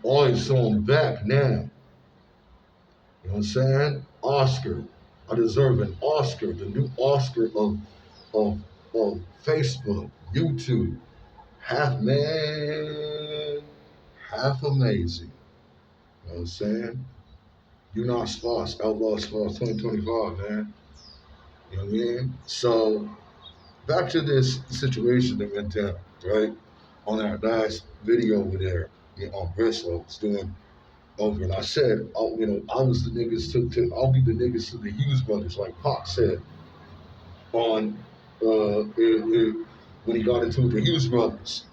All right, so I'm back now. You know what I'm saying? Oscar. I deserve an Oscar, the new Oscar of of Facebook, YouTube. Half man, half amazing. You know what I'm saying? You not Spots, Outlaw Spots 2025, man. You know what I mean? So back to this situation that went down, right? On that last video over there, on Bristol, I was doing over, and I said, oh, I was the niggas I'll be the niggas to the Hughes brothers, like Pop said on when he got into it, the Hughes brothers.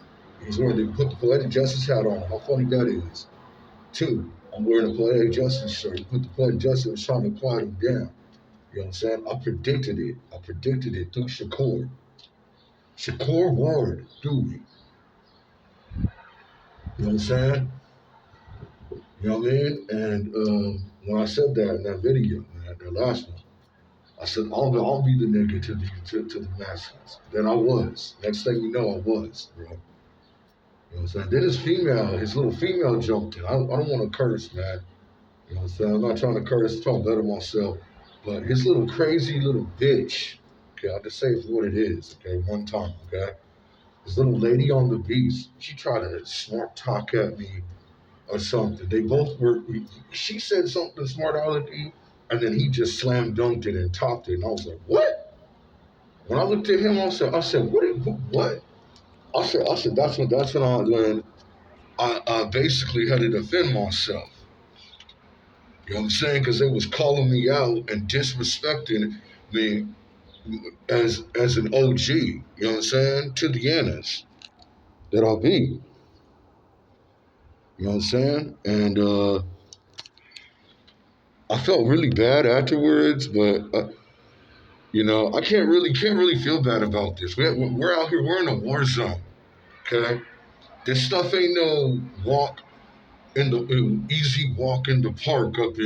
He's wearing to put the poetic justice hat on. How funny that is. Two, I'm wearing a poetic justice shirt. He put the poetic justice trying to quiet him down. You know what I'm saying? I predicted it. I predicted it through Shakur. Shakur Ward, Dewey. You know what I'm saying? You know what I mean? And when I said that in that video, man, that last one, I said, I'll be the nigga to the Mexicans. Then I was. Next thing you know, I was, bro. You know what I'm saying? Then his little female jumped in. I don't want to curse, man. You know what I'm saying? I'm not trying to curse, I'm trying to better myself. But his little crazy little bitch, okay, I'll just say it for what it is, okay, one time, okay? This little lady on the beach, she tried to smart talk at me or something. They both were, she said something smart alecky, and then he just slam dunked it and topped it. And I was like, what? When I looked at him, I said, what? I said, when I basically had to defend myself. You know what I'm saying? Because they was calling me out and disrespecting me as an OG. You know what I'm saying? To the Annas that I'll be. You know what I'm saying? And I felt really bad afterwards, but I can't really feel bad about this. We're out here. We're in a war zone. Okay, this stuff ain't no easy walk in the park up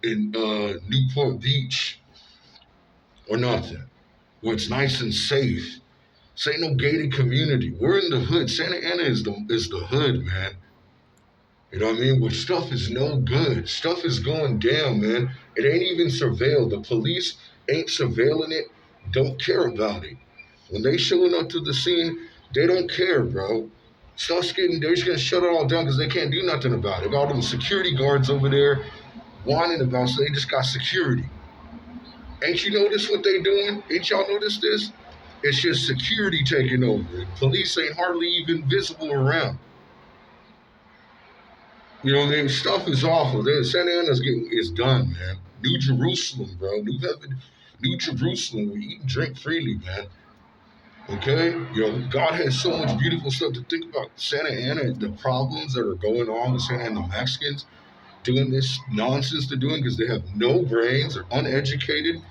in Newport Beach or nothing, where it's nice and safe. This ain't no gated community. We're in the hood. Santa Ana is the hood, man. You know what I mean? Where stuff is no good. Stuff is going down, man. It ain't even surveilled. The police ain't surveilling it, don't care about it. When they showing up to the scene, they don't care, bro. They're just gonna shut it all down because they can't do nothing about it. All them security guards over there whining about, so they just got security. Ain't you noticed what they doing? Ain't y'all noticed this? It's just security taking over. Police ain't hardly even visible around. You know what I mean? Stuff is awful. Santa Ana's it's done, man. New Jerusalem, bro. New heaven, New Jerusalem. We eat and drink freely, man. Okay? God has so much beautiful stuff to think about. Santa Ana, the problems that are going on with Santa Ana Mexicans doing this nonsense they're doing because they have no brains, they're uneducated.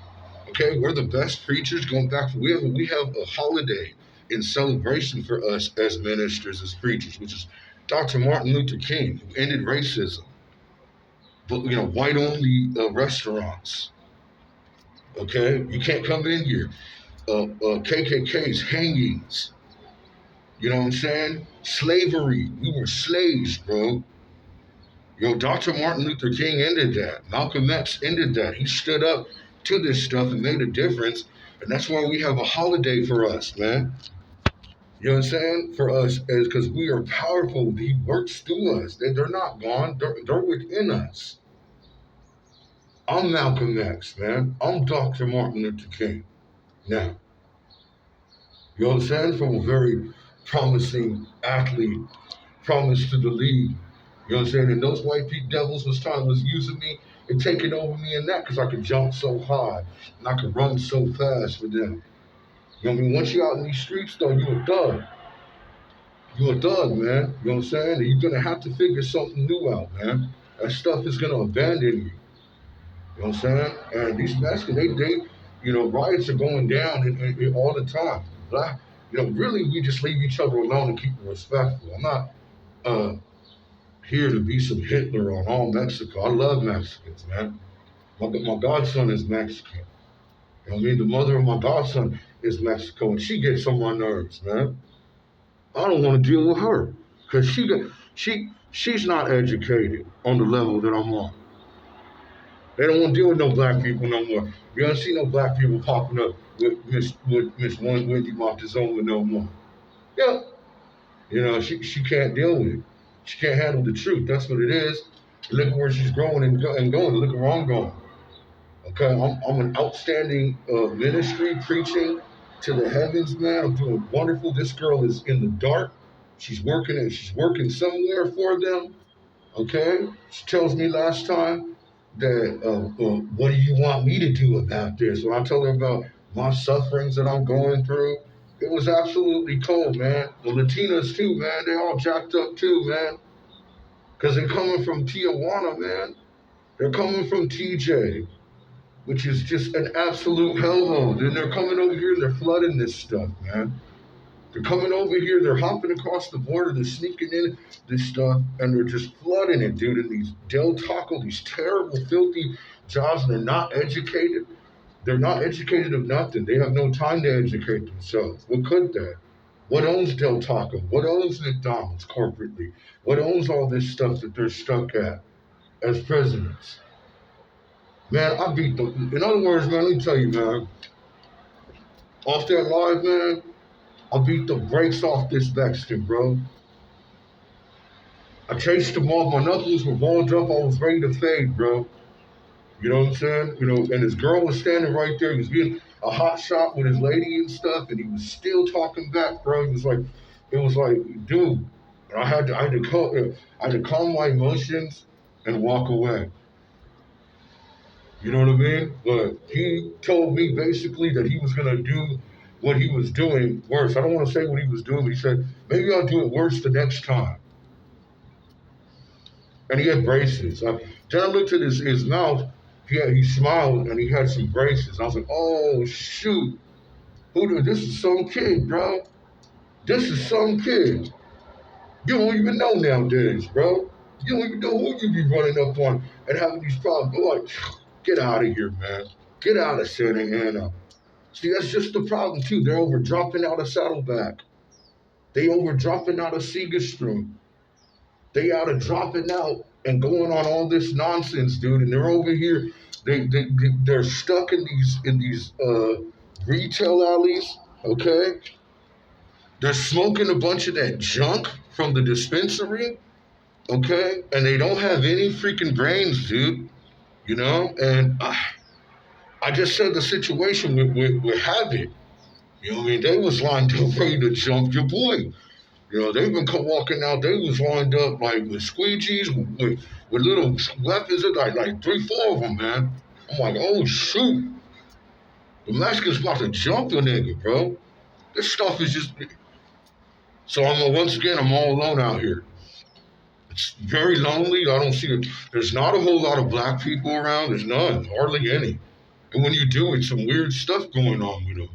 Okay, we're the best preachers going back. We have a holiday in celebration for us as ministers, as preachers, which is Dr. Martin Luther King, who ended racism. But white only restaurants. Okay, you can't come in here. KKKs, hangings. You know what I'm saying? Slavery. We were slaves, bro. Dr. Martin Luther King ended that. Malcolm X ended that. He stood up to this stuff and made a difference. And that's why we have a holiday for us, man. You know what I'm saying? For us, because we are powerful. He works through us. They're not gone. They're within us. I'm Malcolm X, man. I'm Dr. Martin Luther King. Now, you know what I'm saying? From a very promising athlete, promised to the league. You know what I'm saying? And those white Pete devils was using me and taking over me in that because I could jump so high and I could run so fast for them. You know what I mean? Once you're out in these streets, though, you're a thug. You're a thug, man. You know what I'm saying? And you're going to have to figure something new out, man. That stuff is going to abandon you. You know what I'm saying? And these Mexicans, riots are going down in all the time. But really, we just leave each other alone and keep it respectful. I'm not here to be some Hitler on all Mexico. I love Mexicans, man. My godson is Mexican. You know what I mean? The mother of my godson is Mexico, and she gets on my nerves, man. I don't want to deal with her because She's not educated on the level that I'm on. They don't want to deal with no black people no more. You don't see no black people popping up with Miss One Wendy Montezuma no more. Yeah, she can't deal with it. She can't handle the truth. That's what it is. Look at where she's growing and going. Look at where I'm going. Okay, I'm an outstanding ministry preaching to the heavens, man. I'm doing wonderful. This girl is in the dark. She's working somewhere for them. Okay, she tells me last time that what do you want me to do about this? When I told her about my sufferings that I'm going through, it was absolutely cold, man. The Latinas too, man. They all jacked up too, man. Cause they're coming from Tijuana, man. They're coming from TJ, which is just an absolute hellhole. Then they're coming over here and they're flooding this stuff, man. They're coming over here, they're hopping across the border, they're sneaking in this stuff, and they're just flooding it, dude. In these Del Taco, these terrible, filthy jobs, and they're not educated. They're not educated of nothing. They have no time to educate themselves. What could that? What owns Del Taco? What owns McDonald's corporately? What owns all this stuff that they're stuck at as presidents? Man, I beat them. In other words, man, let me tell you, man, off that live, man, I beat the brakes off this Mexican, bro. I chased him off. My knuckles were balled up. I was ready to fade, bro. You know what I'm saying? And his girl was standing right there. He was getting a hot shot with his lady and stuff, and he was still talking back, bro. It was like, dude. And I had to calm my emotions and walk away. You know what I mean? But he told me basically that he was gonna do what he was doing worse. I don't want to say what he was doing, but he said maybe I'll do it worse the next time. And he had braces. Then I looked at his mouth. He smiled and he had some braces. I was like, oh shoot, this is some kid, bro. This is some kid. You don't even know nowadays, bro. You don't even know who you be running up on and having these problems. Go like, get out of here, man. Get out of Santa Ana. See, that's just the problem too. They're over dropping out of Saddleback. They over dropping out of SEGESTROM. They out of dropping out and going on all this nonsense, dude. And they're over here. They're stuck in these retail alleys. Okay, they're smoking a bunch of that junk from the dispensary. Okay, and they don't have any freaking brains, dude. And I just said the situation with Habit. You know what I mean? They was lined up ready to jump your boy. They've been walking out. They was lined up like with squeegees, with little weapons, like 3, 4 of them, man. I'm like, oh shoot, the Mexicans about to jump a nigga, bro. This stuff is just. So once again, I'm all alone out here. It's very lonely. I don't see it. There's not a whole lot of black people around. There's none, hardly any. And when you do, it's some weird stuff going on with them.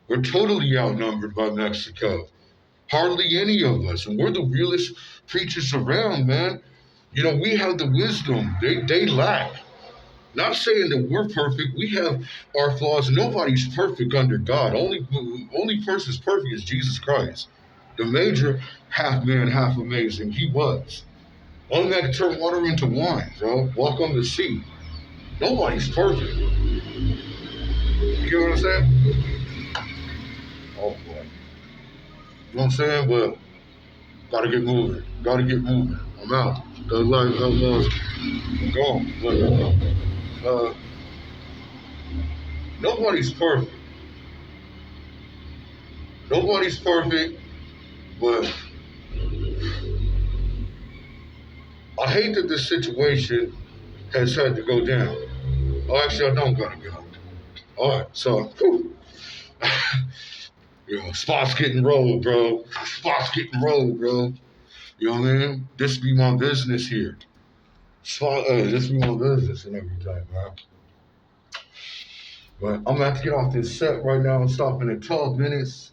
We're totally outnumbered by Mexico. Hardly any of us. And we're the realest preachers around, man. We have the wisdom. They lack. Not saying that we're perfect. We have our flaws. Nobody's perfect under God. Only person's perfect is Jesus Christ. The major half man, half amazing. He was. Only man can turn water into wine, bro. Walk on the sea. Nobody's perfect. You get what I'm saying? Oh boy. You know what I'm saying? But gotta get moving. Gotta get moving. I'm out. The life outlaws. I'm gone. Nobody's perfect. Nobody's perfect, but I hate that this situation has had to go down. Oh, actually, I don't gotta go. All right, so, spots getting rolled, bro. Spots getting rolled, bro. You know what I mean? This be my business here. This be my business and everything, man. But I'm gonna have to get off this set right now. I'm stopping in 12 minutes,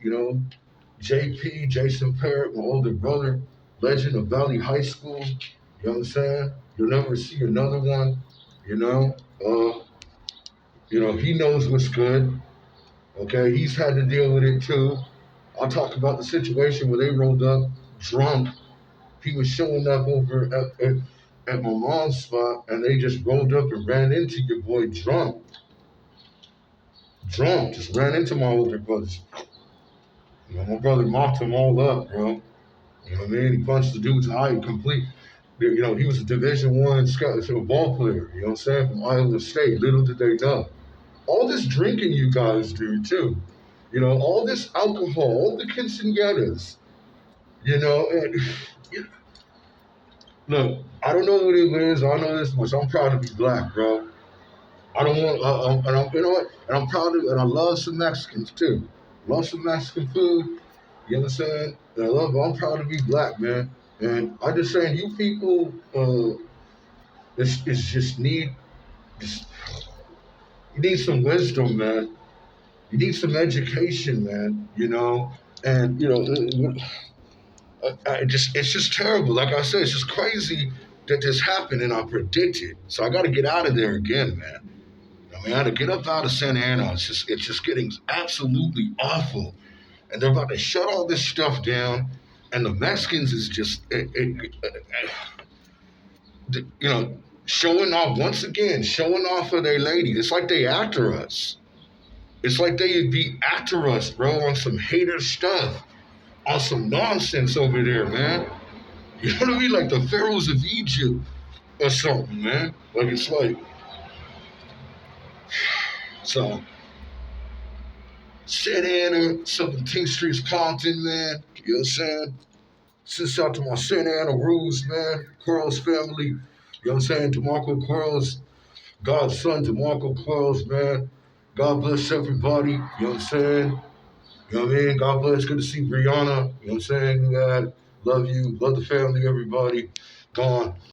JP, Jason Parrott, my older brother, legend of Valley High School. You know what I'm saying? You'll never see another one, he knows what's good. Okay, he's had to deal with it too. I'll talk about the situation where they rolled up drunk He was showing up over at my mom's spot, and they just rolled up and ran into your boy drunk, just ran into my older brothers. My brother mopped them all up, bro. You know what I mean? He punched the dude's eye complete. He was a Division One ball player. You know what I'm saying? From Iowa State. Little did they know. All this drinking you guys do too. All this alcohol, all the quinceañeras. And look, I don't know what it is. I know this much. I'm proud to be black, bro. I don't want, and I'm, you know what? And I'm proud of, and I love some Mexicans too. Love some Mexican food. You understand? And I'm proud to be black, man. And I just saying, you people, it's just just, you need some wisdom, man. You need some education, man. And it's just terrible. Like I said, it's just crazy that this happened and I predicted. So I got to get out of there again, man. I mean, I had to get up out of Santa Ana. It's just getting absolutely awful, and they're about to shut all this stuff down. And the Mexicans is just, showing off once again, showing off for their lady. It's like they after us. It's like they be after us, bro, on some hater stuff, on some nonsense over there, man. You know what I mean? Like the pharaohs of Egypt or something, man. Like it's like so. Santa Ana, 17th Street's Compton, man. You know what I'm saying? Send out to my Santa Ana Ruz, man. QUARLZ family. You know what I'm saying? DeMarco QUARLZ, God's son, DeMarco QUARLZ, man. God bless everybody. You know what I'm saying? You know what I mean? God bless. Good to see Brianna. You know what I'm saying? God, love you. Love the family, everybody. Gone.